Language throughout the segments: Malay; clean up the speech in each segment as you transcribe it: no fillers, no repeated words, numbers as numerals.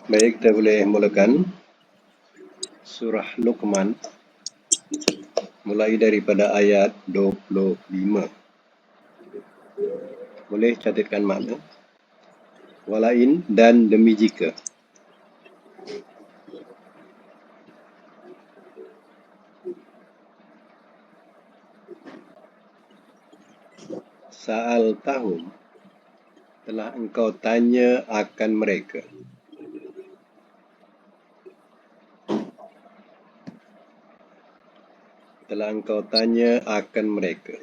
Baik, kita boleh mulakan surah Luqman mulai daripada ayat 25. Boleh catatkan makna. Walain dan demi jika. Sa'al tahum, telah engkau tanya akan mereka. Telah engkau tanya akan mereka.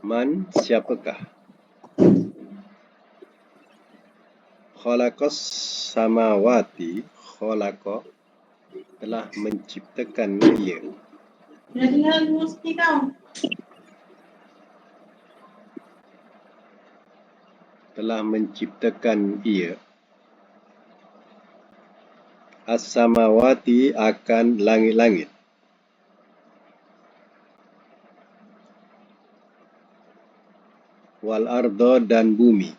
Man, siapakah? Khalaqas samawati, khalaqa, telah menciptakan ia. Telah menciptakan ia. As-samawati akan langit-langit. Wal ardo dan bumi.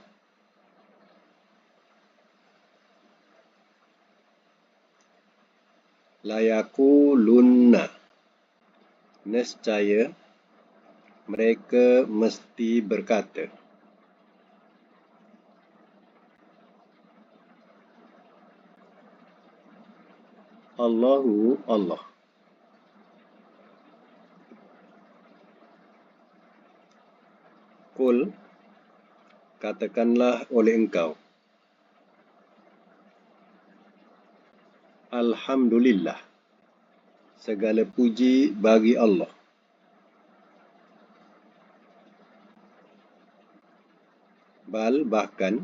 Layakulunna, nescaya mereka mesti berkata. Allahu Allah. Qul, katakanlah oleh engkau. Alhamdulillah, segala puji bagi Allah. Bal, bahkan,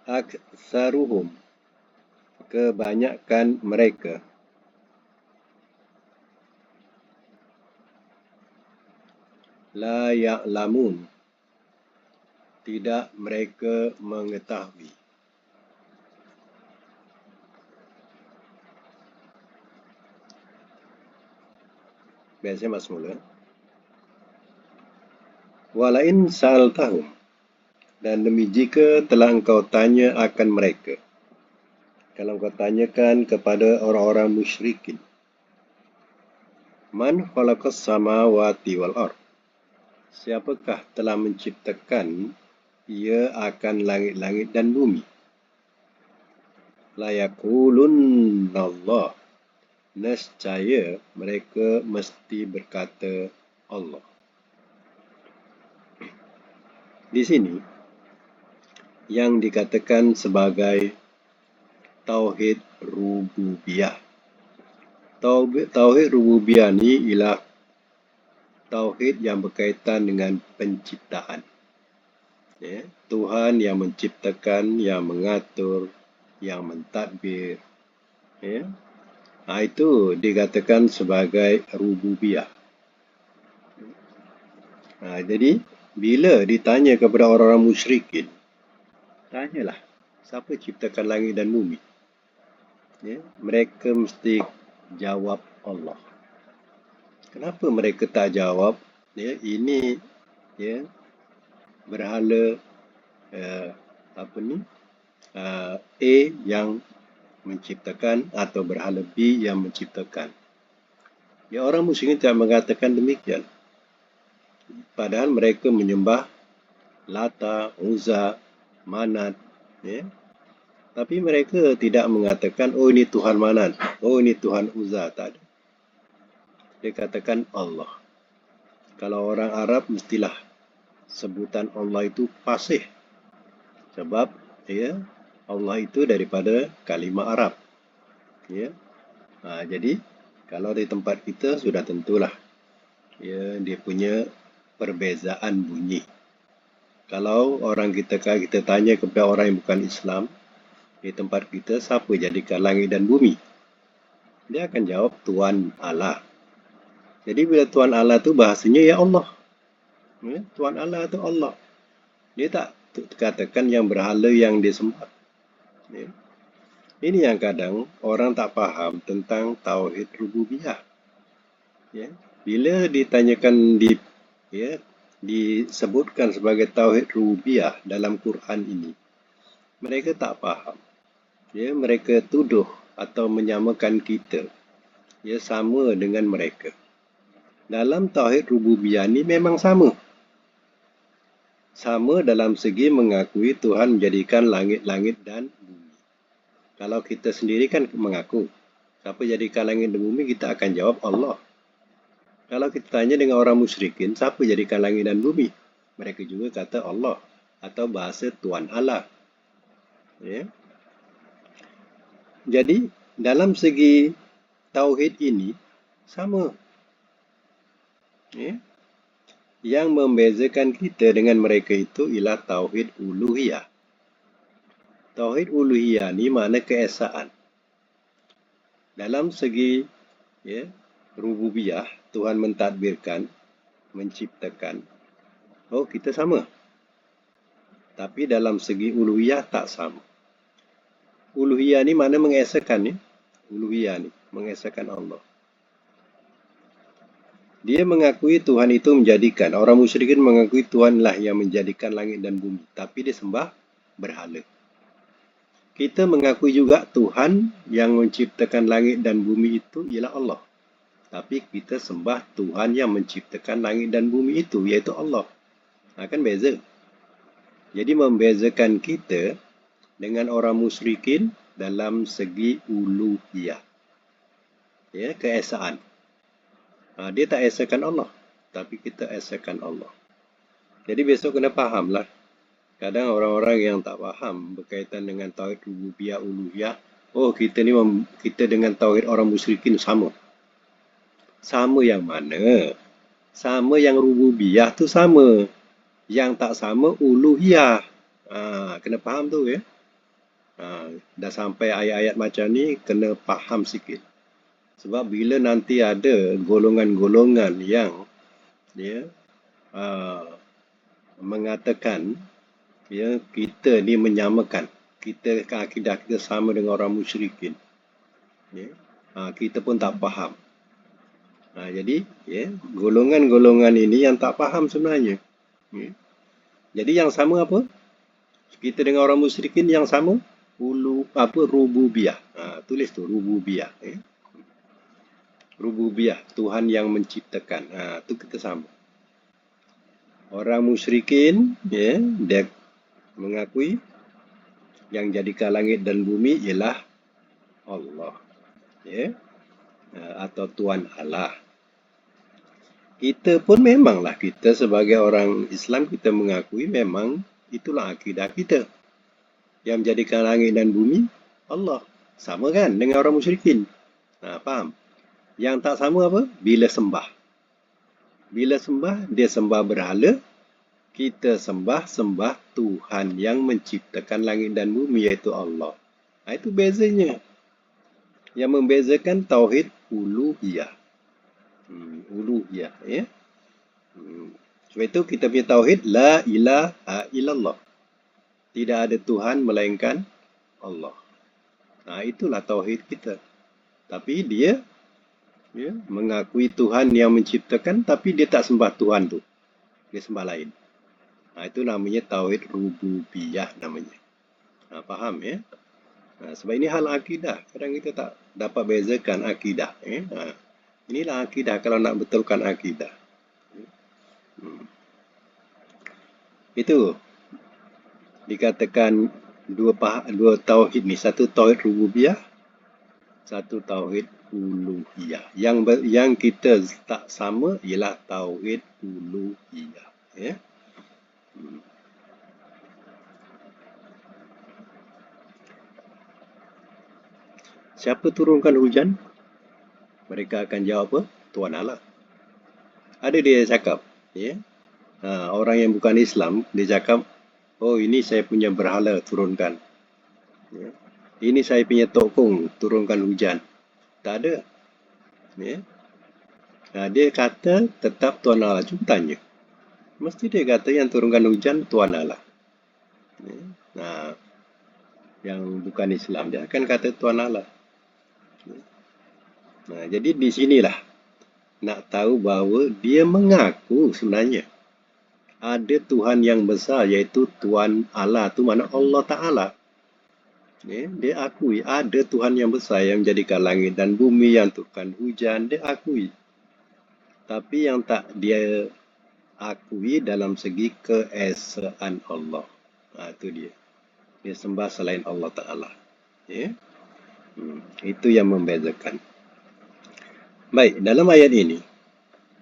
aktsaruhum, kebanyakan mereka, la ya'lamun, tidak mereka mengetahui. Biasanya mas mula. Walain sa'altahum, dan demi jika telah engkau tanya akan mereka. Kalau engkau tanyakan kepada orang-orang musyrikin. Man khalaqas samawati wal ard. Siapakah telah menciptakan ia akan langit-langit dan bumi? Layakulunna Allah. Nescaya mereka mesti berkata Allah. Di sini yang dikatakan sebagai tauhid rububiyah. Tauhid rububiyah ni ialah tauhid yang berkaitan dengan penciptaan. Ya, Tuhan yang menciptakan, yang mengatur, yang mentadbir. Ya. Itu dikatakan sebagai rububiyah. Jadi, bila ditanya kepada orang-orang musyrikin, tanyalah, siapa ciptakan langit dan bumi? Ya, mereka mesti jawab Allah. Kenapa mereka tak jawab? Ya, ini ya, berhala A yang menciptakan atau berhala B yang menciptakan. Ya, orang musyrikin tidak mengatakan demikian. Padahal mereka menyembah Lata, Uzza, Manat. Ya. Tapi mereka tidak mengatakan, oh ini Tuhan Manat, oh ini Tuhan Uzza. Tak ada. Dia katakan Allah. Kalau orang Arab mestilah sebutan Allah itu fasih. Sebab ya, Allah itu daripada kalimah Arab. Ya. Jadi kalau di tempat kita sudah tentulah ya, dia punya perbezaan bunyi. Kalau orang kita tanya kepada orang yang bukan Islam, di tempat kita siapa jadikan langit dan bumi? Dia akan jawab Tuhan Allah. Jadi bila Tuhan Allah tu bahasanya ya Allah. Ya, Tuhan Allah tu Allah. Dia tak katakan yang berhala yang disembah. Ya. Ini yang kadang orang tak faham tentang tauhid rububiyah. Ya. Bila ditanyakan ya, disebutkan sebagai tauhid rububiyah dalam Quran ini, mereka tak faham. Ya, mereka tuduh atau menyamakan kita ya sama dengan mereka. Dalam tauhid rububiyah ni memang sama. Sama dalam segi mengakui Tuhan menjadikan langit-langit dan bumi. Kalau kita sendiri kan mengaku, siapa jadikan langit dan bumi, kita akan jawab Allah. Kalau kita tanya dengan orang musyrikin, siapa jadikan langit dan bumi? Mereka juga kata Allah atau bahasa Tuhan Allah. Ya. Jadi dalam segi tauhid ini sama. Ya. Yang membezakan kita dengan mereka itu ialah tauhid uluhiyah. Tauhid uluhiyah ni makna keesaan. Dalam segi ya, rububiyah, Tuhan mentadbirkan, menciptakan. Oh, kita sama. Tapi dalam segi uluhiyah tak sama. Uluhiyah ni makna mengesakan ya. Uluhiyah ni mengesakan Allah. Dia mengakui Tuhan itu menjadikan. Orang musyrikin mengakui Tuhanlah yang menjadikan langit dan bumi. Tapi dia sembah berhala. Kita mengakui juga Tuhan yang menciptakan langit dan bumi itu ialah Allah. Tapi kita sembah Tuhan yang menciptakan langit dan bumi itu, iaitu Allah. Kan beza. Jadi membezakan kita dengan orang musyrikin dalam segi uluhiyah. Ya, keesaan. Dia tak esakan Allah, tapi kita esakan Allah. Jadi besok kena fahamlah. Kadang orang-orang yang tak faham berkaitan dengan tauhid rububiyah uluhiyah, oh kita dengan tauhid orang musyrikin sama. Sama yang mana? Sama yang rububiyah tu sama. Yang tak sama uluhiyah. Kena faham tu ya. Dah sampai ayat-ayat macam ni kena faham sikit. Sebab bila nanti ada golongan-golongan yang ya mengatakan ya kita ni menyamakan, kita akidah kita sama dengan orang musyrikin, ya, kita pun tak faham. Jadi ya golongan-golongan ini yang tak faham sebenarnya. Ya. Jadi yang sama apa? Kita dengan orang musyrikin yang sama rububiyah. Tulis tu rububiyah. Ya. Rububiyah, Tuhan yang menciptakan. Tu kita sama. Orang musyrikin ya dia mengakui yang jadikan langit dan bumi ialah Allah, ya, atau Tuhan Allah. Kita pun memanglah kita sebagai orang Islam kita mengakui memang itulah akidah kita. Yang menjadikan langit dan bumi Allah. Sama kan dengan orang musyrikin. Faham? Yang tak sama apa? Bila sembah. Bila sembah, dia sembah berhala. Kita sembah Tuhan yang menciptakan langit dan bumi, iaitu Allah. Itu bezanya. Yang membezakan tauhid uluhiyah. Uluhiyah. Ya? Sebab itu kita punya tauhid la ilaha illallah. Tidak ada Tuhan melainkan Allah. Itulah tauhid kita. Tapi dia ya, mengakui Tuhan yang menciptakan, tapi dia tak sembah Tuhan tu. Dia sembah lain. Itu namanya tauhid rububiyah namanya. Faham ya? Sebab ini hal akidah. Kadang kita tak dapat bezakan akidah. Inilah akidah kalau nak betulkan akidah. Itu dikatakan dua tauhid ni. Satu tauhid rububiyah, satu tauhid uluhiyah. Yang kita tak sama ialah tauhid uluhiyah. Ya. Siapa turunkan hujan? Mereka akan jawab apa? Tuhan Allah. Ada dia cakap, ya. Orang yang bukan Islam, dia cakap, oh ini saya punya berhala turunkan. Ya. Ini saya punya tokong turunkan hujan. Tak ada. Ya. Dia kata tetap Tuhan Allah. Cuba tanya. Mesti dia kata yang turunkan hujan Tuhan Allah. Ya. Yang bukan Islam, dia akan kata Tuhan Allah. Jadi di sinilah nak tahu bahawa dia mengaku sebenarnya ada Tuhan yang besar, iaitu Tuhan Allah, tu mana Allah Ta'ala. Dia akui ada Tuhan yang besar yang menjadikan langit dan bumi, yang turunkan hujan, dia akui. Tapi yang tak dia akui dalam segi keesaan Allah. Itu dia. Dia sembah selain Allah Ta'ala. Ya? Itu yang membezakan. Baik, dalam ayat ini,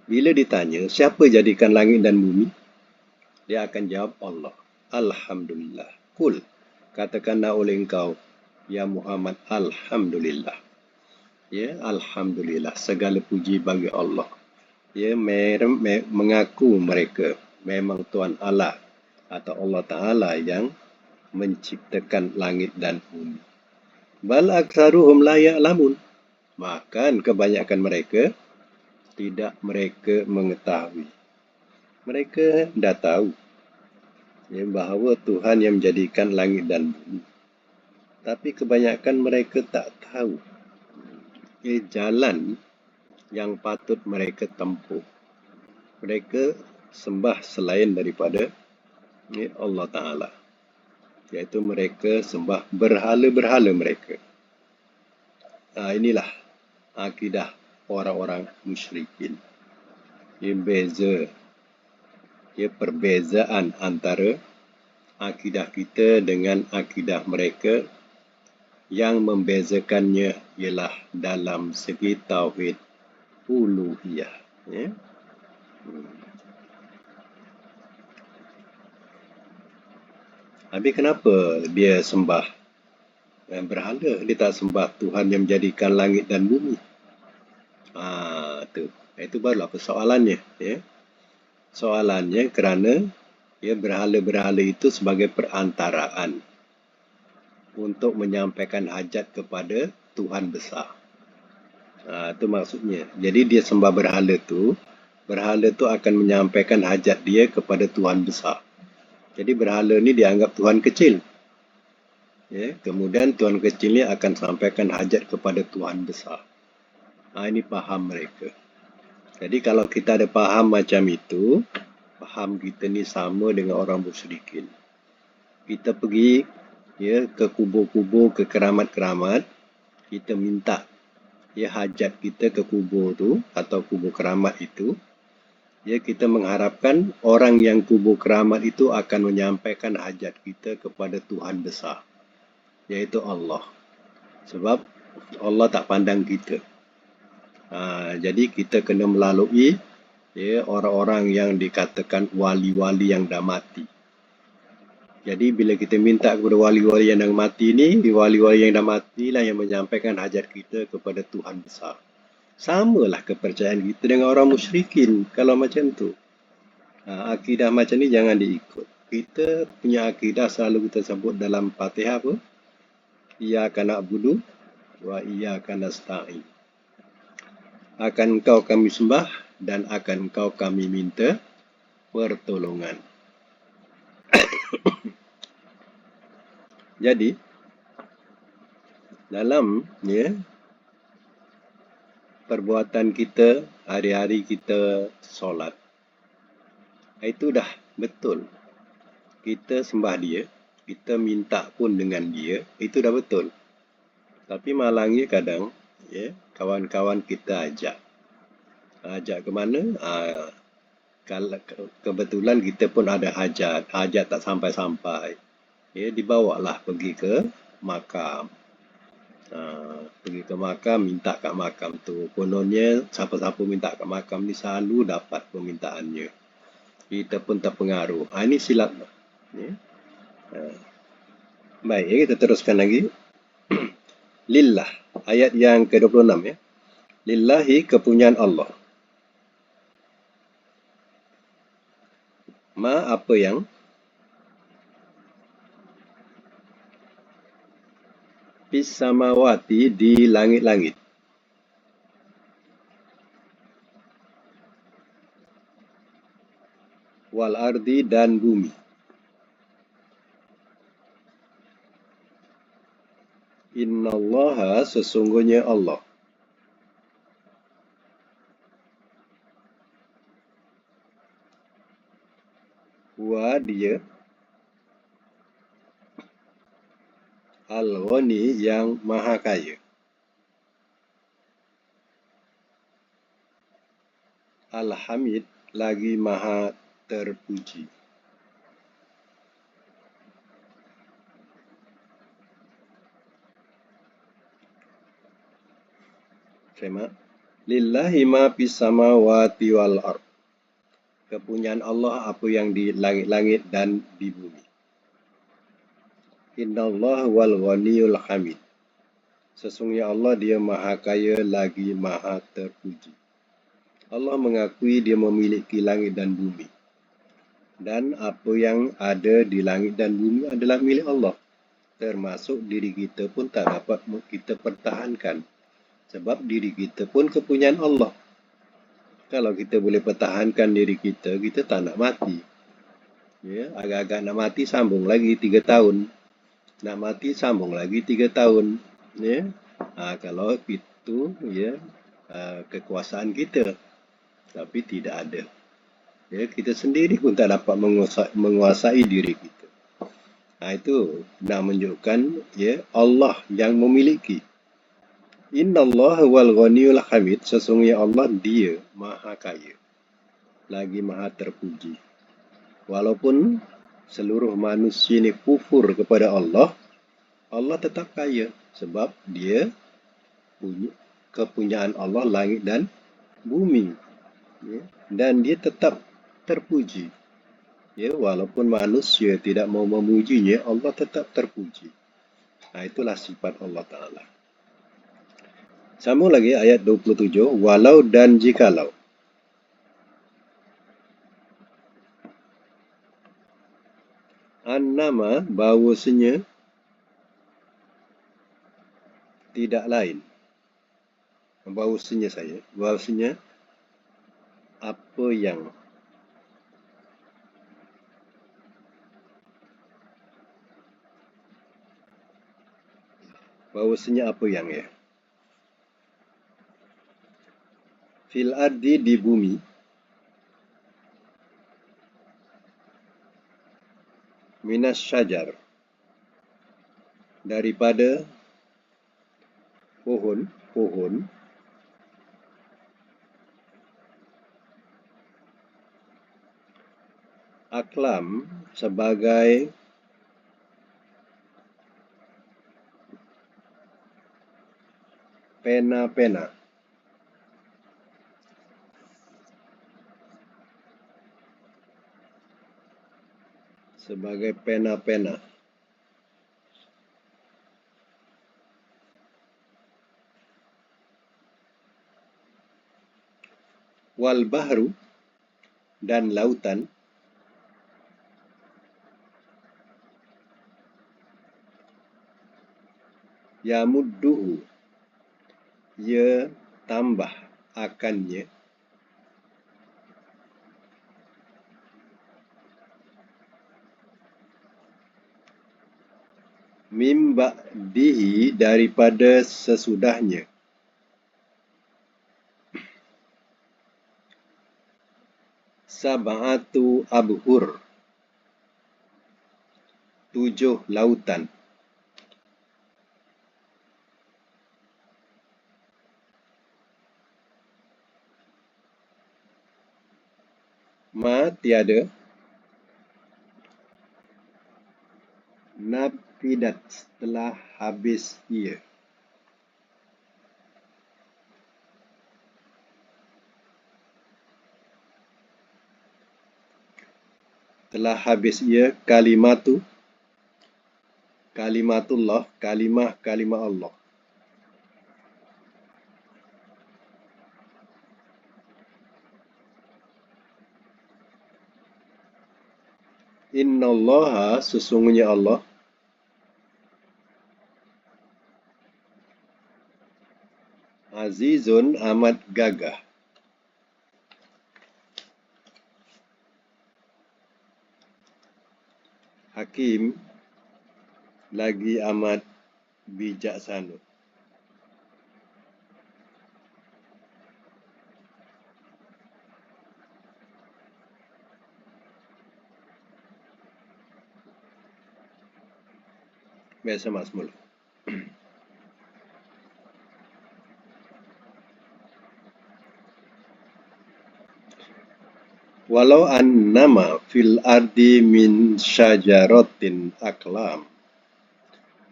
bila ditanya siapa jadikan langit dan bumi, dia akan jawab Allah. Alhamdulillah. Kul, katakanlah oleh engkau, ya Muhammad, Alhamdulillah. Ya, Alhamdulillah. Segala puji bagi Allah. Ya, mengaku mereka memang Tuhan Allah atau Allah Ta'ala yang menciptakan langit dan bumi. Bal aktsaruhum la ya'lamun. Bahkan kebanyakan mereka tidak mereka mengetahui. Mereka dah tahu ya, bahawa Tuhan yang menjadikan langit dan bumi. Tapi kebanyakan mereka tak tahu jalan yang patut mereka tempuh. Mereka sembah selain daripada Allah Ta'ala. Iaitu mereka sembah berhala-berhala mereka. Inilah akidah orang-orang musyrikin. Perbezaan antara akidah kita dengan akidah mereka, yang membezakannya ialah dalam segi tauhid uluhiyah. Ya. Habis kenapa dia sembah berhala? Dia tak sembah Tuhan yang menjadikan langit dan bumi. Itu barulah persoalannya. Ya. Soalannya kerana berhala-berhala itu sebagai perantaraan untuk menyampaikan hajat kepada Tuhan besar. Itu maksudnya. Jadi dia sembah berhala tu akan menyampaikan hajat dia kepada Tuhan besar. Jadi berhala ni dianggap Tuhan kecil. Ya, kemudian Tuhan kecil ni akan sampaikan hajat kepada Tuhan besar. Ini faham mereka. Jadi kalau kita ada faham macam itu, faham kita ni sama dengan orang musyrikin. Kita pergi ke kubur-kubur, ke keramat-keramat, kita minta hajat kita ke kubur tu atau kubur keramat itu. Kita mengharapkan orang yang kubur keramat itu akan menyampaikan hajat kita kepada Tuhan besar, iaitu Allah. Sebab Allah tak pandang kita. Jadi kita kena melalui orang-orang yang dikatakan wali-wali yang dah mati. Jadi bila kita minta kepada wali-wali yang dah mati ni, wali-wali yang dah mati lah yang menyampaikan hajat kita kepada Tuhan besar. Samalah kepercayaan kita dengan orang musyrikin kalau macam tu. Akidah macam ni jangan diikut. Kita punya akidah selalu kita sebut dalam Fatihah apa? Iyyaka na'budu wa iyyaka nasta'in. Akan engkau kami sembah dan akan engkau kami minta pertolongan. Jadi dalam perbuatan kita, hari-hari kita solat, itu dah betul. Kita sembah dia, kita minta pun dengan dia, itu dah betul. Tapi malangnya kadang kawan-kawan kita ajak ke mana? Kalau kebetulan kita pun ada hajat tak sampai-sampai, dibawalah pergi ke makam. Pergi ke makam, minta kat makam tu. Kononnya siapa-siapa minta kat makam ni selalu dapat permintaannya. Kita pun terpengaruh. Ini silap. Baik, kita teruskan lagi. Lillah, ayat yang ke-26 ya. Lillahi, kepunyaan Allah. Apa yang fis samawati, di langit-langit. Wal ardi, dan bumi. Innallaha, sesungguhnya Allah. Huwa dia Al-Ghani yang maha kaya. Al-Hamid lagi maha terpuji. Sama. Lillahi ma fis samawati wal ard. Kepunyaan Allah apa yang di langit-langit dan di bumi. Innallaha wal ghaniyul hamid. Sesungguhnya Allah dia maha kaya lagi maha terpuji. Allah mengakui dia memiliki langit dan bumi. Dan apa yang ada di langit dan bumi adalah milik Allah. Termasuk diri kita pun tak dapat kita pertahankan. Sebab diri kita pun kepunyaan Allah. Kalau kita boleh pertahankan diri kita, kita tak nak mati. Ya, agak-agak nak mati sambung lagi 3 tahun. Nak mati sambung lagi 3 tahun. Ya. Kalau itu ya kekuasaan kita. Tapi tidak ada. Ya, kita sendiri pun tak dapat menguasai diri kita. Itu nak menunjukkan ya Allah yang memiliki. Innallaha wal ghaniyul hamid. Sesungguhnya Allah dia maha kaya. Lagi maha terpuji. Walaupun seluruh manusia ini kufur kepada Allah, Allah tetap kaya. Sebab dia punya kepunyaan Allah langit dan bumi. Ya. Dan dia tetap terpuji. Ya, walaupun manusia tidak mau memujinya, Allah tetap terpuji. Itulah sifat Allah Ta'ala. Sambung lagi ayat 27. Walau dan jikalau. Annama bahawasanya tidak lain. Bahawasanya apa yang ya. Fil ardi di bumi. Minas syajar. Daripada pohon. Aklam sebagai pena-pena. Sebagai pena-pena. Wal bahru dan lautan. Yamudduhu. Ia tambah akannya. Mim ba'dihi daripada sesudahnya. Sab'atu abhur. 7 lautan. Ma tiada. Nafidat setelah habis ia. Telah habis ia kalimatullah, kalimah Allah. Innallaha sesungguhnya Allah azizun amat gagah. Hakim lagi amat bijaksana. Biasa Mas mula. Walau annama fil ardi min syajaratin aklam.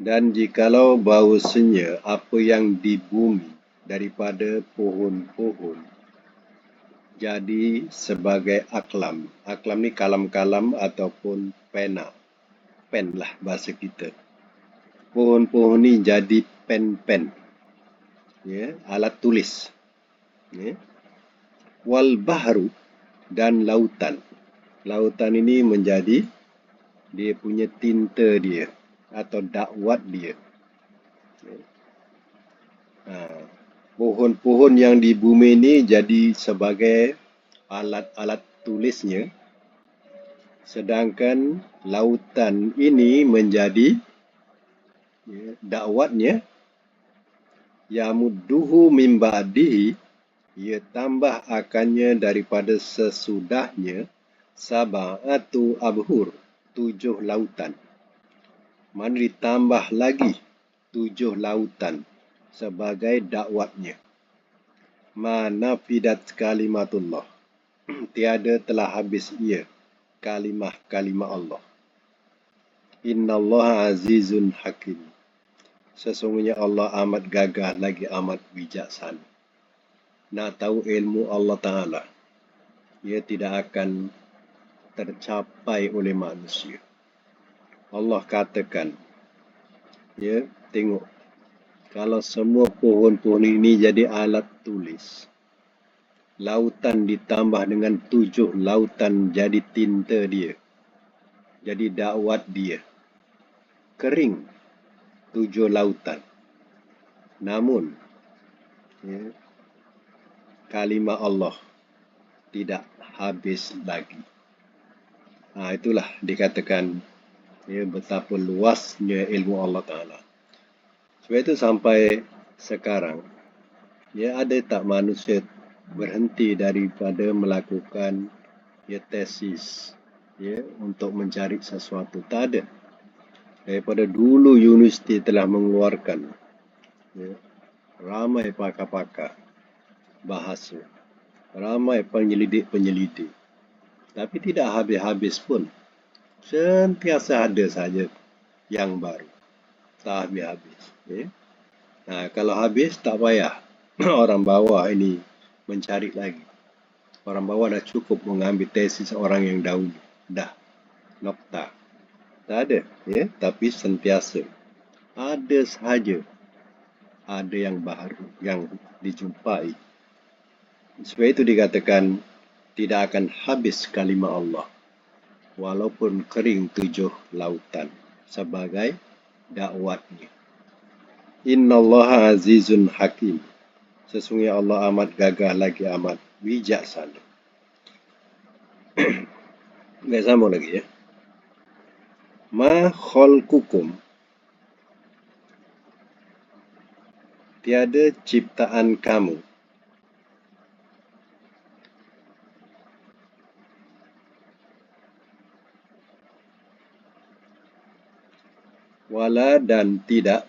Dan jikalau bahawasanya apa yang di bumi daripada pohon-pohon jadi sebagai aklam. Aklam ni kalam-kalam ataupun pena. Pen lah bahasa kita. Pohon-pohon ni jadi pen-pen. Ya, alat tulis. Ya. Wal bahru dan lautan. Lautan ini menjadi dia punya tinta dia atau dakwat dia. Pohon-pohon yang di bumi ini jadi sebagai alat-alat tulisnya, sedangkan lautan ini menjadi dakwatnya. Yamudduhu min ba'dihi, ia tambah akannya daripada sesudahnya sab'atu abhur, 7 lautan. Mana ditambah lagi 7 lautan sebagai dakwatnya. Mana fidat kalimatullah, tiada telah habis ia kalimah-kalimah Allah. Innallaha azizun hakim. Sesungguhnya Allah amat gagah lagi amat bijaksana. Nak tahu ilmu Allah Ta'ala, ia tidak akan tercapai oleh manusia. Allah katakan, ya, tengok, kalau semua pohon-pohon ini jadi alat tulis, lautan ditambah dengan 7 lautan jadi tinta dia, jadi dakwat dia, kering 7 lautan. Namun, ya, kalimah Allah tidak habis lagi. Itulah dikatakan, ya, betapa luasnya ilmu Allah Ta'ala. Sebab itu sampai sekarang, ya, ada tak manusia berhenti daripada melakukan, ya, tesis, ya, untuk mencari sesuatu? Tak ada. Daripada dulu universiti telah mengeluarkan, ya, ramai pakar-pakar bahasa, ramai penyelidik-penyelidik, tapi tidak habis-habis pun. Sentiasa ada saja yang baru, tak habis-habis. Ya. Kalau habis tak payah orang bawah ini mencari lagi. Orang bawah dah cukup mengambil tesis orang yang dahulu, dah nokta. Tak ada, ya, tapi sentiasa ada sahaja, ada yang baru yang dijumpai. Sebab itu dikatakan tidak akan habis kalimah Allah walaupun kering 7 lautan sebagai dakwatnya. Innallaha azizun hakim. Sesungguhnya Allah amat gagah lagi amat bijaksana. Baik, sambung lagi, ya. Ma khalqukum, tiada ciptaan kamu, wala dan tidak,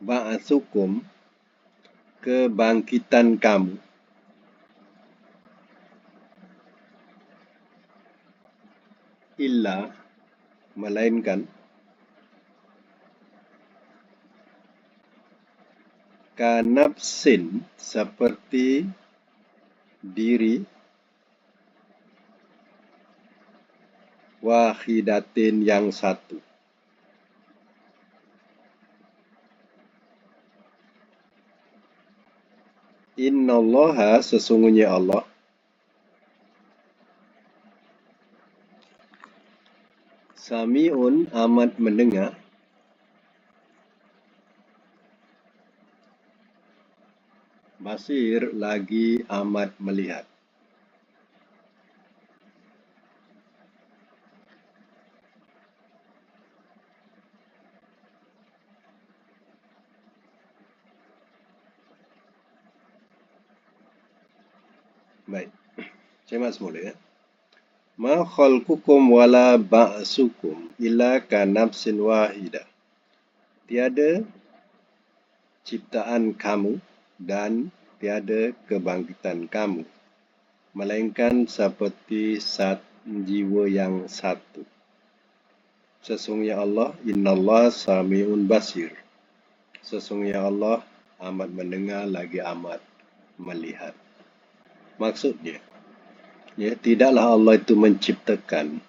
ba'atsukum, kebangkitan kamu, illa, melainkan, kanafsin, seperti diri, wahidatin, yang satu. Innallaha, sesungguhnya Allah, sami'un, amat mendengar, basir, lagi amat melihat. Baik, saya masuk mula, ya. Ma khalqukum wala ba'sukum illa ka nafsin wahidah. Tiada ciptaan kamu dan tiada kebangkitan kamu, melainkan seperti jiwa yang satu. Sesungguhnya Allah, innallah sami'un basir. Sesungguhnya Allah amat mendengar lagi amat melihat. Maksudnya, ya, tidaklah Allah itu menciptakan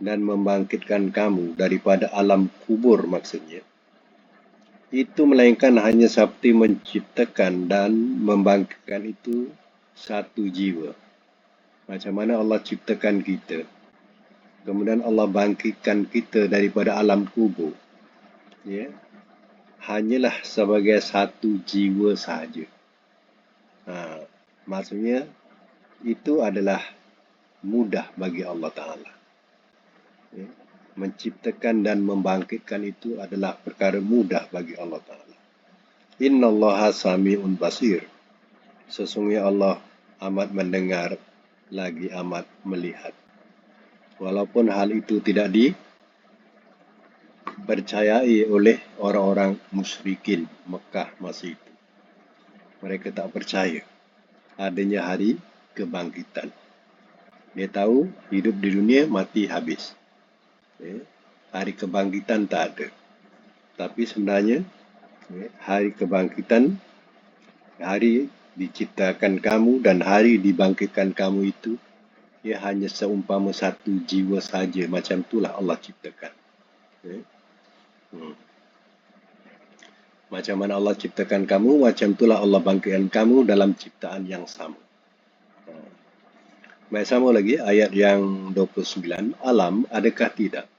dan membangkitkan kamu daripada alam kubur maksudnya. Itu melainkan hanya seperti menciptakan dan membangkitkan itu satu jiwa. Macam mana Allah ciptakan kita, kemudian Allah bangkitkan kita daripada alam kubur. Ya, hanyalah sebagai satu jiwa sahaja. Maksudnya itu adalah mudah bagi Allah Ta'ala. Ya, menciptakan dan membangkitkan itu adalah perkara mudah bagi Allah Ta'ala. Innallaha sami'un basir. Sesungguhnya Allah amat mendengar lagi amat melihat. Walaupun hal itu tidak dipercayai oleh orang-orang musyrikin Mekah masa itu. Mereka tak percaya adanya hari kebangkitan. Dia tahu hidup di dunia mati habis. Hari kebangkitan tak ada. Tapi sebenarnya hari kebangkitan, hari diciptakan kamu dan hari dibangkitkan kamu itu, ia hanya seumpama satu jiwa saja. Macam itulah Allah ciptakan. Macam mana Allah ciptakan kamu, macam itulah Allah bangkitkan kamu dalam ciptaan yang sama. Baik, sama lagi ayat yang 29. Alam, adakah tidak?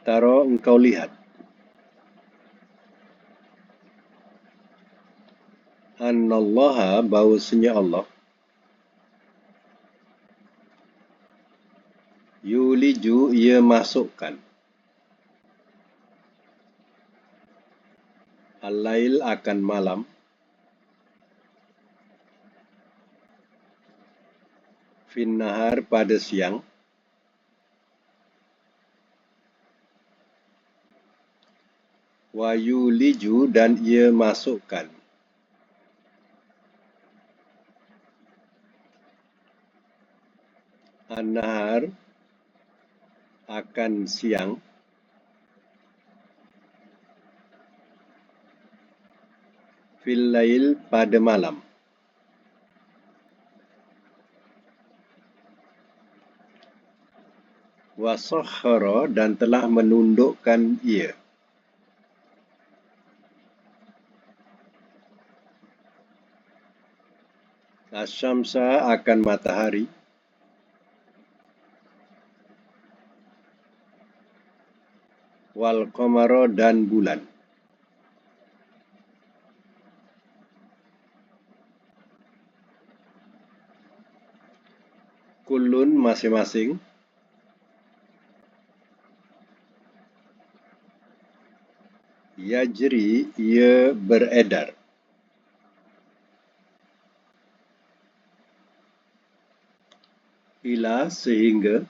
Taro engkau lihat. Annallaha, bahawasanya Allah, yuliju, ia masukkan, al-lail akan malam, finnahar pada siang, wa yuliju dan ia masukkan, an-nahar akan siang, fil lail pada malam. Wa sakhara dan telah menundukkan ia, asyamsa akan matahari, wal qamara dan bulan, kullun masing-masing, yajri ia beredar, ila sehingga,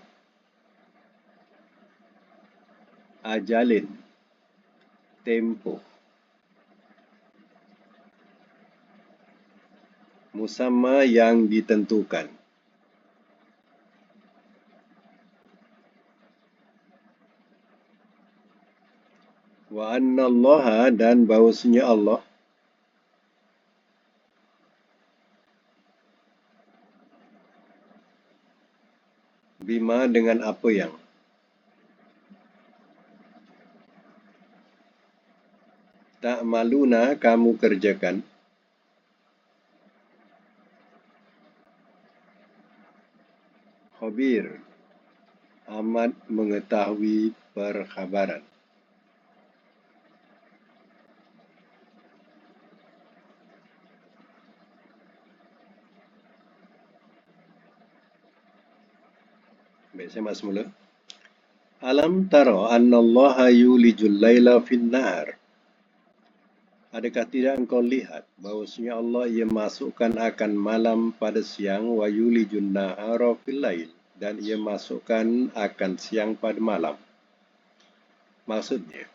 ajalin tempoh, musamma yang ditentukan. Wa annallaha dan bahawasanya Allah, bima dengan apa yang, ta'maluna kamu kerjakan, khabir amat mengetahui perkhabaran. Baik, saya masuk mula. Alam tara annallaha yulijul laila fin nahar. Adakah tidak engkau lihat bahwasanya Allah ia masukkan akan malam pada siang wa yulijun nahara fil lail, dan ia masukkan akan siang pada malam. Maksudnya,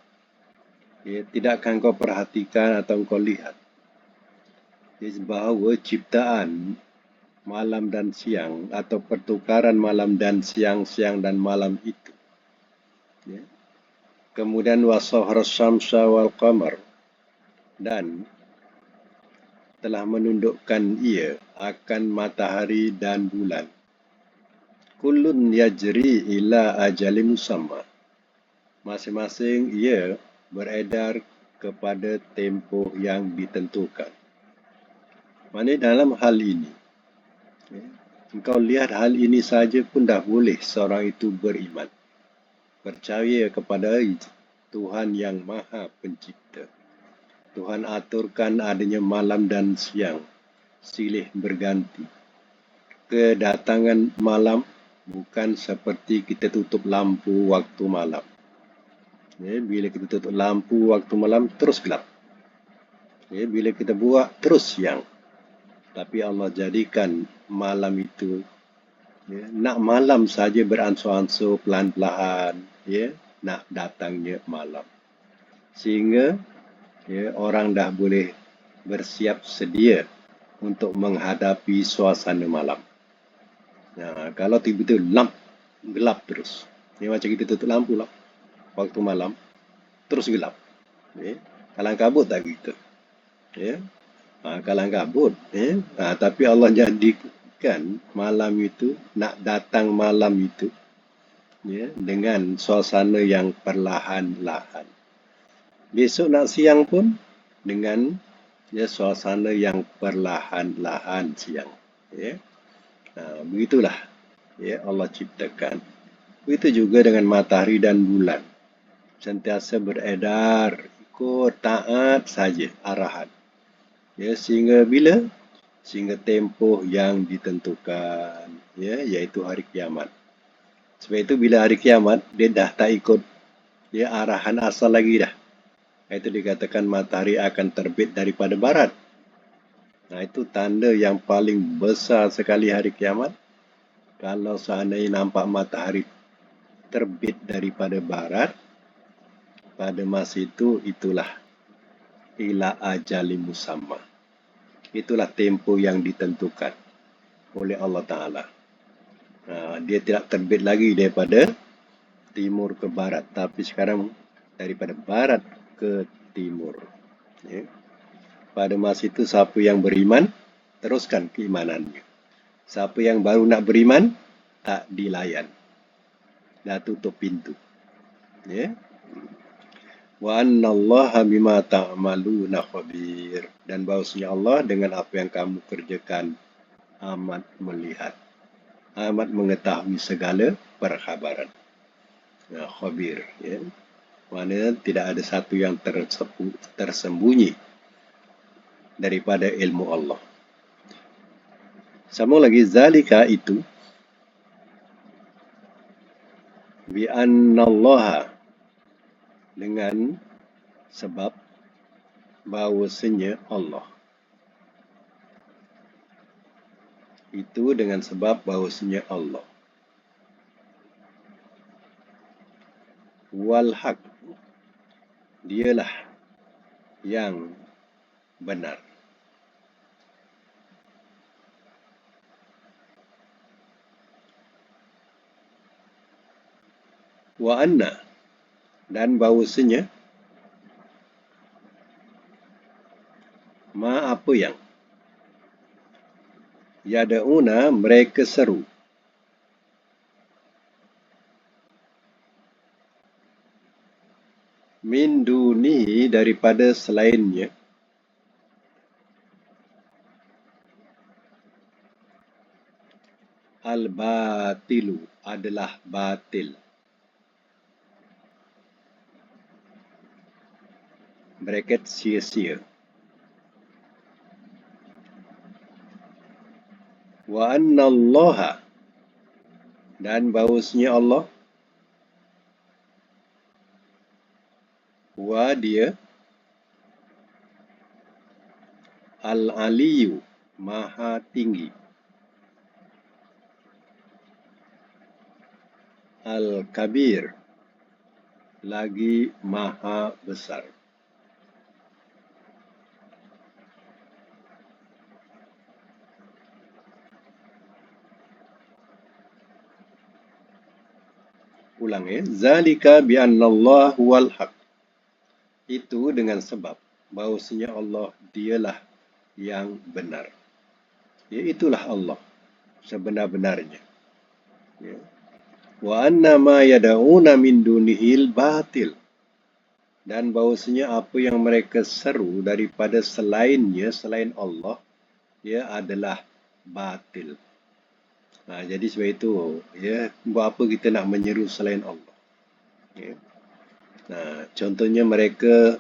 ya, tidakkah engkau perhatikan atau engkau lihat bahawa ciptaan malam dan siang atau pertukaran malam dan siang, siang dan malam itu, ya. Kemudian wasahara syamsa wal qamar, dan telah menundukkan ia akan matahari dan bulan. Kullun yajri ila ajalin musamma. Masing-masing ia beredar kepada tempoh yang ditentukan. Maksudnya dalam hal ini, ya, engkau lihat hal ini saja pun dah boleh seorang itu beriman. Percaya kepada Tuhan yang Maha Pencipta. Tuhan aturkan adanya malam dan siang, silih berganti. Kedatangan malam bukan seperti kita tutup lampu waktu malam. Ya, bila kita tutup lampu waktu malam, terus gelap. Ya, bila kita buat, terus siang. Tapi Allah jadikan malam itu, ya, nak malam saja beransur-ansur pelan-pelan, ya, nak datangnya malam. Sehingga, ya, orang dah boleh bersiap sedia untuk menghadapi suasana malam. Nah, kalau tiba-tiba gelap terus, ni macam kita tutup lampu lah waktu malam, terus gelap. Ya. Kalang kabut tak kita? Ya. Kalang kabut. Ya. Tapi Allah jadikan malam itu, nak datang malam itu, ya, dengan suasana yang perlahan-lahan. Besok nak siang pun dengan, ya, suasana yang perlahan-lahan siang. Ya. Begitulah, ya, Allah ciptakan. Begitu juga dengan matahari dan bulan. Sentiasa beredar, ikut taat saja arahan. Ya, sehingga bila? Sehingga tempoh yang ditentukan, ya, iaitu hari kiamat. Sebab itu bila hari kiamat, dia dah tak ikut, ya, arahan asal lagi dah. Itu dikatakan matahari akan terbit daripada barat. Nah, itu tanda yang paling besar sekali hari kiamat. Kalau seandainya nampak matahari terbit daripada barat, pada masa itu, itulah ila ajali musamma. Itulah tempoh yang ditentukan oleh Allah Ta'ala. Dia tidak terbit lagi daripada timur ke barat, tapi sekarang daripada barat ke timur. Ya. Pada masa itu, siapa yang beriman, teruskan keimanannya. Siapa yang baru nak beriman, tak dilayan. Dah tutup pintu. Ya. Wa anna Allaha bima ta'maluna khabir, dan bahwasanya Allah dengan apa yang kamu kerjakan amat melihat, amat mengetahui segala perkhabaran. Khabir, ya. Maknanya tidak ada satu yang tersembunyi daripada ilmu Allah. Sama lagi, zalika itu, bi anna Allaha, dengan sebab bahawasanya Allah. Itu dengan sebab bahawasanya Allah. Wal haq, dialah yang benar. Wa anna, dan bahawasanya ma apa yang yada'una mereka seru, min dunihi daripada selainnya, al-batilu adalah batil. Bracket sia-sia. Wa anna Allaha, dan bahawasanya Allah, wa dia, Al-Aliyu, Maha Tinggi. Al-Kabir, lagi Maha Besar. Ulang ya. Zalika bi'annallah huwal haq. Itu dengan sebab bahawasanya Allah dialah yang benar. Ya, itulah Allah sebenar-benarnya. Ya. Wa anna ma yad'una min dunihil batil. Dan bahawasanya apa yang mereka seru daripada selainnya, selain Allah, ia adalah batil. Jadi sebab itu, ya, buat apa kita nak menyeru selain Allah? Ya. Contohnya mereka,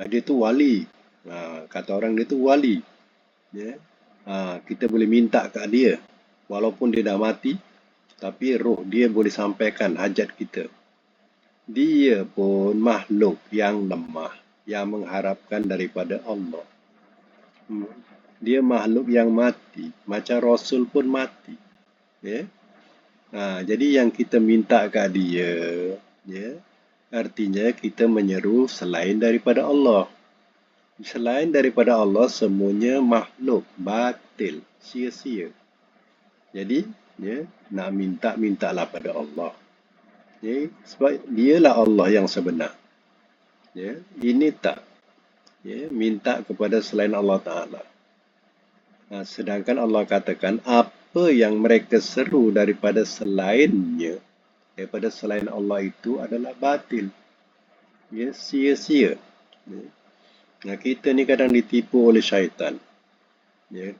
dia tu wali. Kata orang dia tu wali. Ya. Kita boleh minta kat dia. Walaupun dia dah mati, tapi roh dia boleh sampaikan hajat kita. Dia pun makhluk yang lemah, yang mengharapkan daripada Allah. Dia makhluk yang mati, macam Rasul pun mati. Ya. Jadi yang kita minta kat dia, ya, artinya kita menyeru selain daripada Allah. Selain daripada Allah, semuanya makhluk batil, sia-sia. Jadi, ya, nak mintalah pada Allah. Ya, sebab dialah Allah yang sebenar. Ya, ini tak. Ya, minta kepada selain Allah Ta'ala. Sedangkan Allah katakan, apa yang mereka seru daripada selainnya, daripada selain Allah itu adalah batil. Ya, sia-sia. Ya. Kita ni kadang ditipu oleh syaitan. Ya.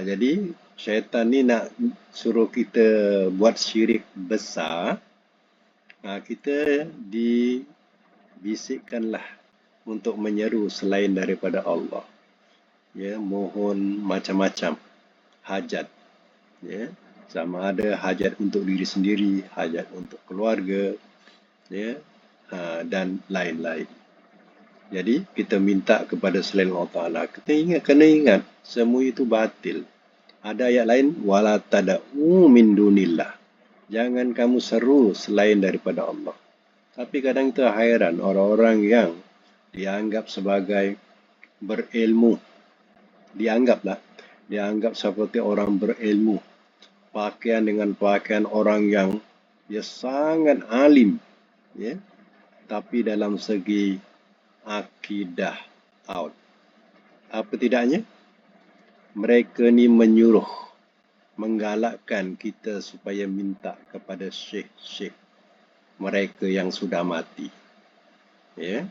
Jadi syaitan ni nak suruh kita buat syirik besar. Kita dibisikkanlah untuk menyeru selain daripada Allah. Ya, mohon macam-macam hajat. Ya, sama ada hajat untuk diri sendiri, hajat untuk keluarga, ya, dan lain-lain. Jadi kita minta kepada selain Allah Ta'ala. Kita kena ingat, semua itu batil. Ada ayat lain, wala tada'u min dunillah. Jangan kamu seru selain daripada Allah. Tapi kadang kita hairan orang-orang yang dianggap sebagai berilmu. Dianggap seperti orang berilmu. Pakaian dengan pakaian orang yang sangat alim. Ya. Tapi dalam segi akidah out. Apa tidaknya? Mereka ni menyuruh, menggalakkan kita supaya minta kepada syekh-syekh mereka yang sudah mati. Ya.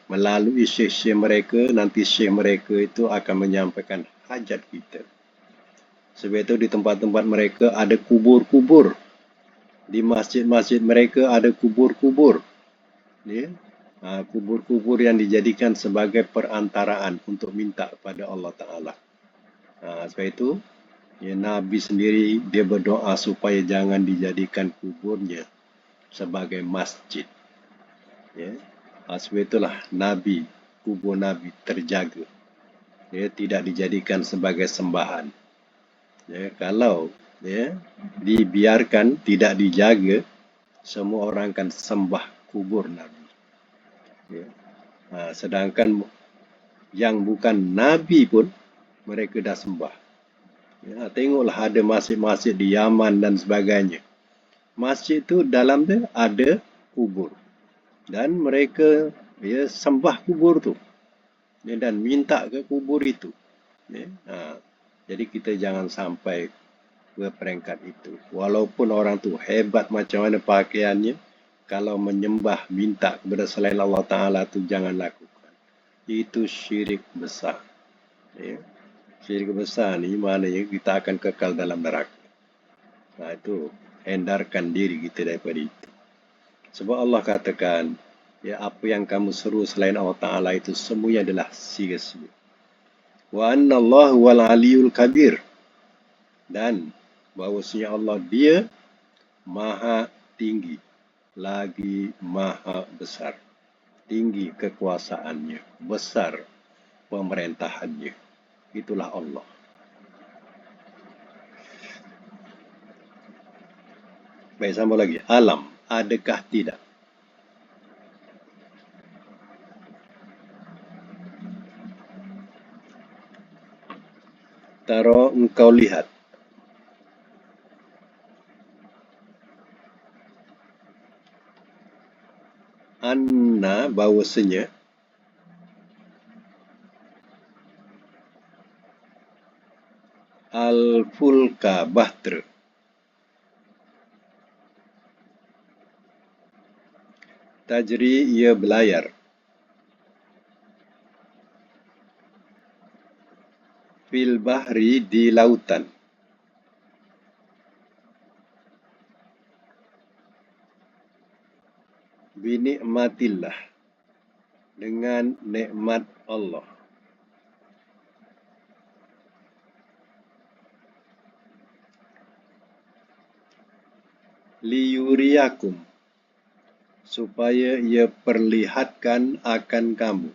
Melalui syekh-syekh mereka, nanti syekh mereka itu akan menyampaikan hajat kita. Sebab itu di tempat-tempat mereka ada kubur-kubur. Di masjid-masjid mereka ada kubur-kubur. Ya. Kubur-kubur yang dijadikan sebagai perantaraan untuk minta kepada Allah Ta'ala. Sebab itu, ya, Nabi sendiri dia berdoa supaya jangan dijadikan kuburnya sebagai masjid. Ya. Sebab itulah Nabi, kubur Nabi terjaga. Ya, tidak dijadikan sebagai sembahan. Ya, kalau dibiarkan, tidak dijaga, semua orang akan sembah kubur Nabi. Ya. Sedangkan yang bukan Nabi pun mereka dah sembah. Ya, tengoklah ada masjid-masjid di Yaman dan sebagainya. Masjid tu dalam dia ada kubur. Dan mereka sembah kubur tu. Ya, dan minta ke kubur itu. Ya. Jadi kita jangan sampai ke peringkat itu. Walaupun orang tu hebat macam mana pakaiannya, kalau menyembah, minta kepada selain Allah Ta'ala tu jangan lakukan. Itu syirik besar. Ya. Syirik besar ni maknanya kita akan kekal dalam neraka. Itu hindarkan diri kita daripada itu. Sebab Allah katakan, ya, apa yang kamu seru selain Allah Ta'ala itu semuanya adalah sia-sia. Wa anna Allah wal aliyul kabir. Dan bahawasanya Allah dia maha tinggi, lagi maha besar. Tinggi kekuasaannya, besar pemerintahannya. Itulah Allah. Baik, sambung lagi. Alam, adakah tidak? Taro engkau lihat. Anna bahwasanya al-fulka bahtera tajri ia berlayar fil bahri di lautan binikmatillah dengan nikmat Allah. Liyuriyakum supaya ia perlihatkan akan kamu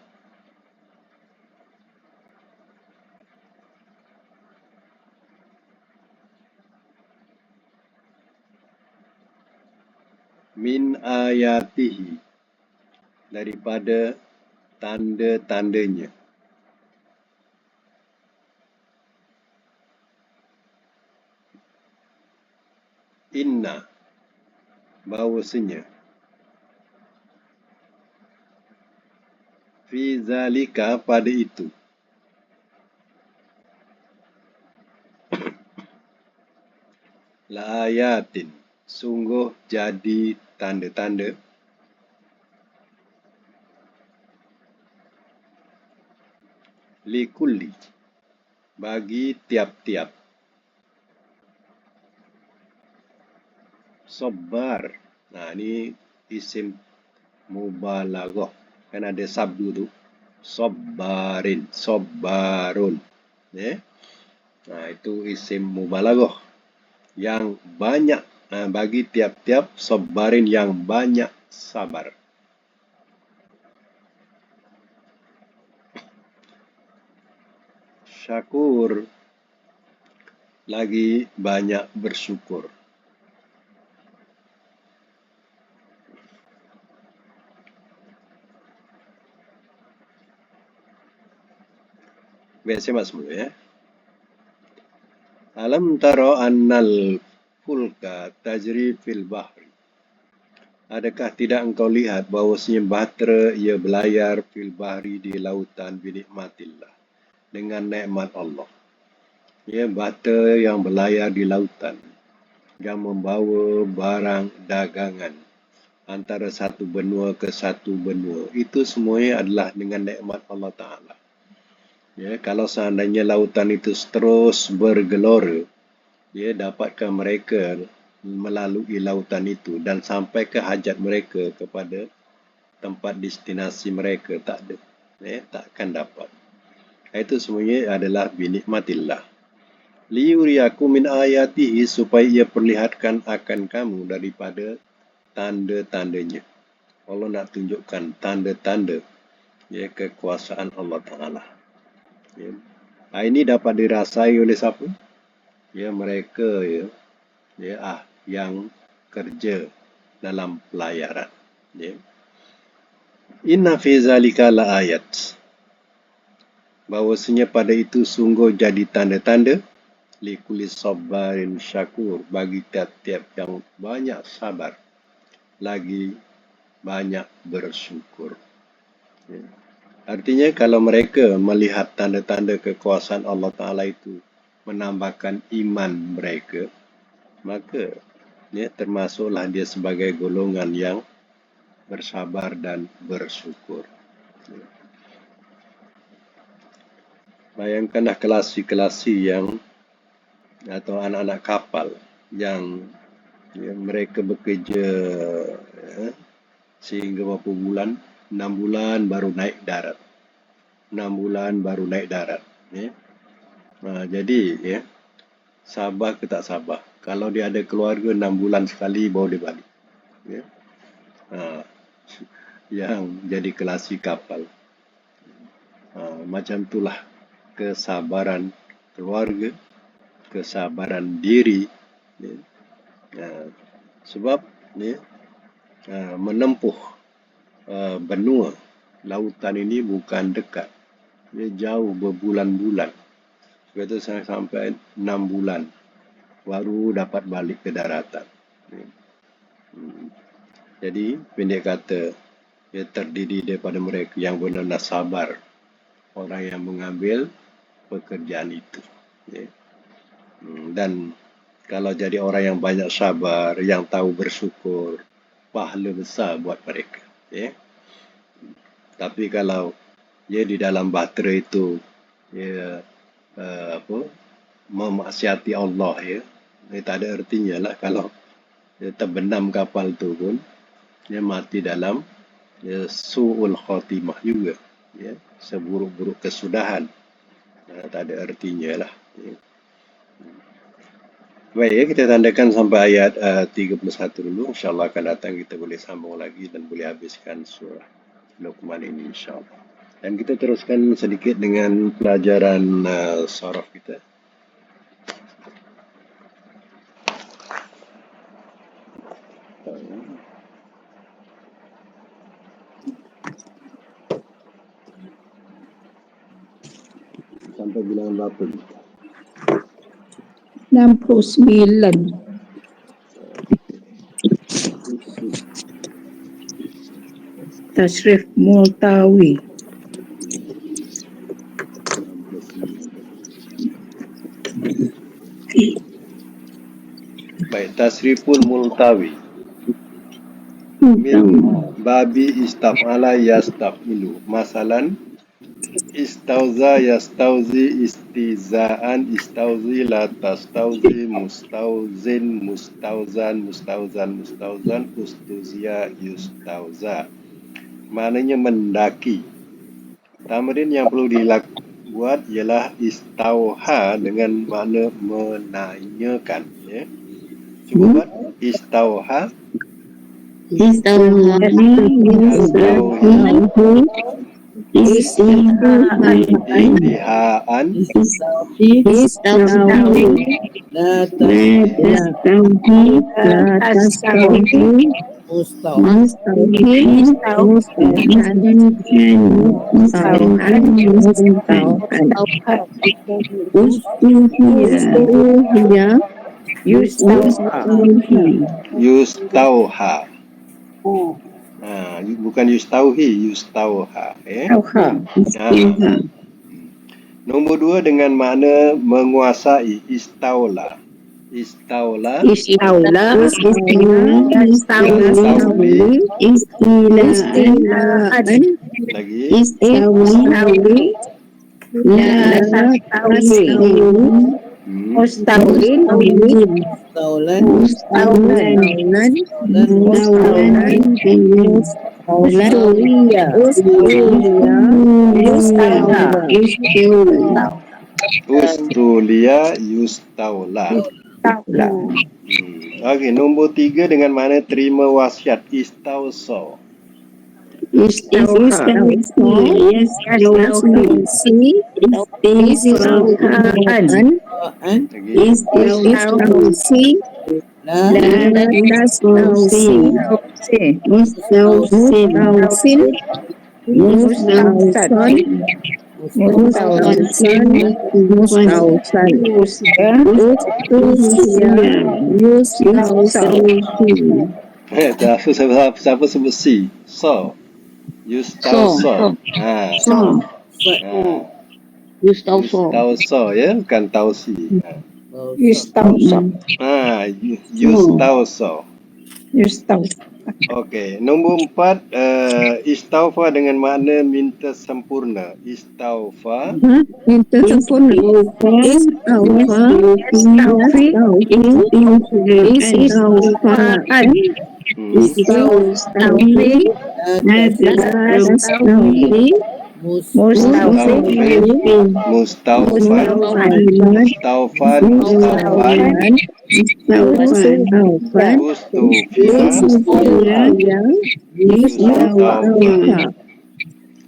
min ayatihi daripada tanda-tandanya. Inna bahwasanya fi zalika pada itu la ayatin sungguh jadi tanda-tanda likulli bagi tiap-tiap sabar. Nah, ini isim mubalaghah. Kan ada sabdu tu. Sabarin, sabarun. Ya. Nah, itu isim mubalaghah yang banyak bagi tiap-tiap sabarin yang banyak sabar. Syakur lagi banyak bersyukur. Biasa mas mulu ya. Alam taro annal fulka tajri fil bahri. Adakah tidak engkau lihat bahawasanya bahtera ia berlayar fil bahri di lautan binikmatillah dengan nikmat Allah. Ya, bahtera yang berlayar di lautan yang membawa barang dagangan antara satu benua ke satu benua. Itu semuanya adalah dengan nikmat Allah Ta'ala. Ya, kalau seandainya lautan itu terus bergelora, ya, dapatkah mereka melalui lautan itu dan sampai ke hajat mereka kepada tempat destinasi mereka? Tak ada. Ya, takkan dapat. Itu semuanya adalah binikmatillah. Liyuriyakum min ayatihi supaya ia perlihatkan akan kamu daripada tanda-tandanya. Allah nak tunjukkan tanda-tanda ya kekuasaan Allah Ta'ala. Ya. Ini dapat dirasai oleh siapa? Ya, mereka yang kerja dalam pelayaran. Ya. Inna fi zalika la ayat. Bahawasanya pada itu sungguh jadi tanda-tanda likulli sabarin syakur bagi tiap-tiap yang banyak sabar lagi banyak bersyukur. Ya. Artinya kalau mereka melihat tanda-tanda kekuasaan Allah Ta'ala itu menambahkan iman mereka, maka ya, termasuklah dia sebagai golongan yang bersabar dan bersyukur. Ya. Bayangkanlah kelasi-kelasi yang atau anak-anak kapal yang ya, mereka bekerja ya, sehingga berapa bulan? 6 bulan baru naik darat. 6 bulan baru naik darat. Ya. Jadi, ya, sabar ke tak sabar? Kalau dia ada keluarga 6 bulan sekali baru dia balik. Ya. Yang jadi kelasi kapal. Macam itulah kesabaran keluarga, kesabaran diri, ya. Sebab ya, menempuh benua lautan ini bukan dekat, dia jauh berbulan-bulan. Kata saya sampai 6 bulan baru dapat balik ke daratan. Jadi pendek kata, dia terdiri daripada mereka yang benar-benar sabar, orang yang mengambil pekerjaan itu. Dan kalau jadi orang yang banyak sabar, yang tahu bersyukur, pahala besar buat mereka. Tapi kalau di dalam bahtera itu memaksiati Allah, tak ada artinya lah kalau terbenam kapal tu pun dia mati dalam su'ul khatimah juga, seburuk-buruk kesudahan. Tak ada artinya lah. Baik, kita tandakan sampai ayat 31 dulu. InsyaAllah akan datang kita boleh sambung lagi dan boleh habiskan surah Luqman ini insyaAllah. Dan kita teruskan sedikit dengan pelajaran saraf kita. Sampai bilangan berapa? 69. Tasrif Multawi. Baik, tasriful multawi. Min babi istaf'ala yastaf'ilu. Masalan, istauza yastauzi istizaan istauzi la tastauzi mustauzin mustauzan mustauzan mustauzan ustuzia yustauza. Maknanya mendaki. Tamrin yang perlu buat ialah istauha dengan makna menanyakan. Cuba buat istauha. Istauha. Intihaan yustauha. Bukan yustauhi, yustauha. Nombor 2 dengan makna menguasai, istaula. Istaula. Istaula. Lagi. Mustaulan. Ustulia yustaula. Okey, nombor 3 dengan makna terima wasiat, istauso. Siapa sebut si? So. Yustauso. Yustauso, ya, bukan tausi. Yustauso. Okey, nombor 4 istaufa dengan makna minta sempurna. Istaufa. Minta sempurna.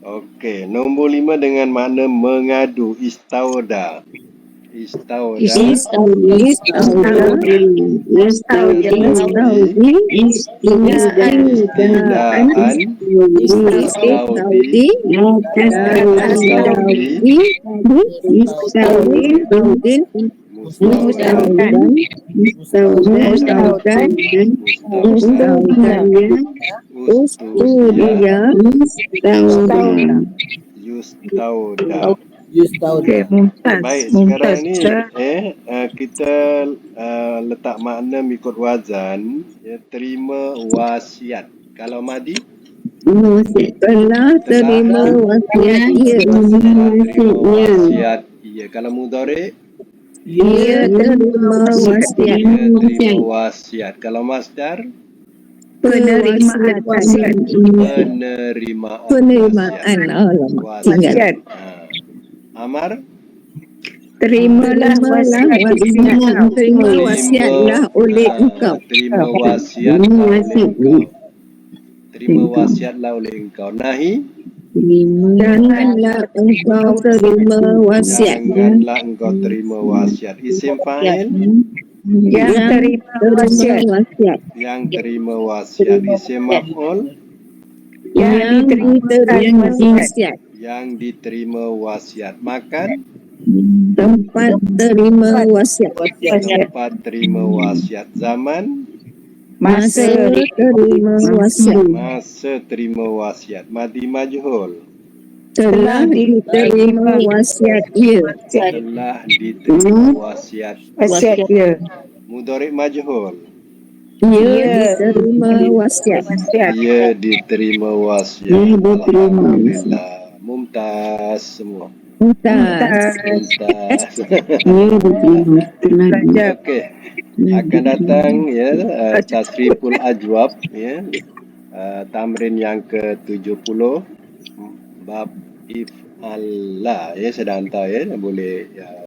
Okey, nombor 5 dengan makna mengadu, istauda. Istauda. Istauda. Yustauda. Okey, mumtaz. Baik, sekarang ni kita letak makna mengikut wazan, ya, terima wasiat. Kalau madi Telah terima wasiat ia. terima wasiat ia. Kalau mudhari Ia terima wasiat. ia terima wasiat. Kalau masdar Penerimaan wasiat. penerimaan Wasiat. Amar Terimalah wasiat. Terima wasiatlah oleh engkau. terima wasiatlah oleh engkau. Terima wasiatlah oleh engkau. Nahi Janganlah engkau terima wasiat. janganlah engkau terima wasiat. Isim fa'il Yang terima wasiat. yang terima wasiat. Isim maf'ul Yang diterima wasiat. yang diterima wasiat. Makan Tempat terima wasiat. tempat terima wasiat. Zaman Masa terima wasiat. masa terima wasiat. Madi majhul Telah diterima wasiat ia. telah diterima wasiat. ia. Mudhari majhul Ia diterima wasiat. ia diterima wasiat. Alhamdulillah. Mumtaz semua. Mumtaz. Mumtaz. Okey. Akan datang ya tasriful ajwab ya. Tamrin yang ke-70 bab if'alla ya, saya dah hantar ya, boleh ya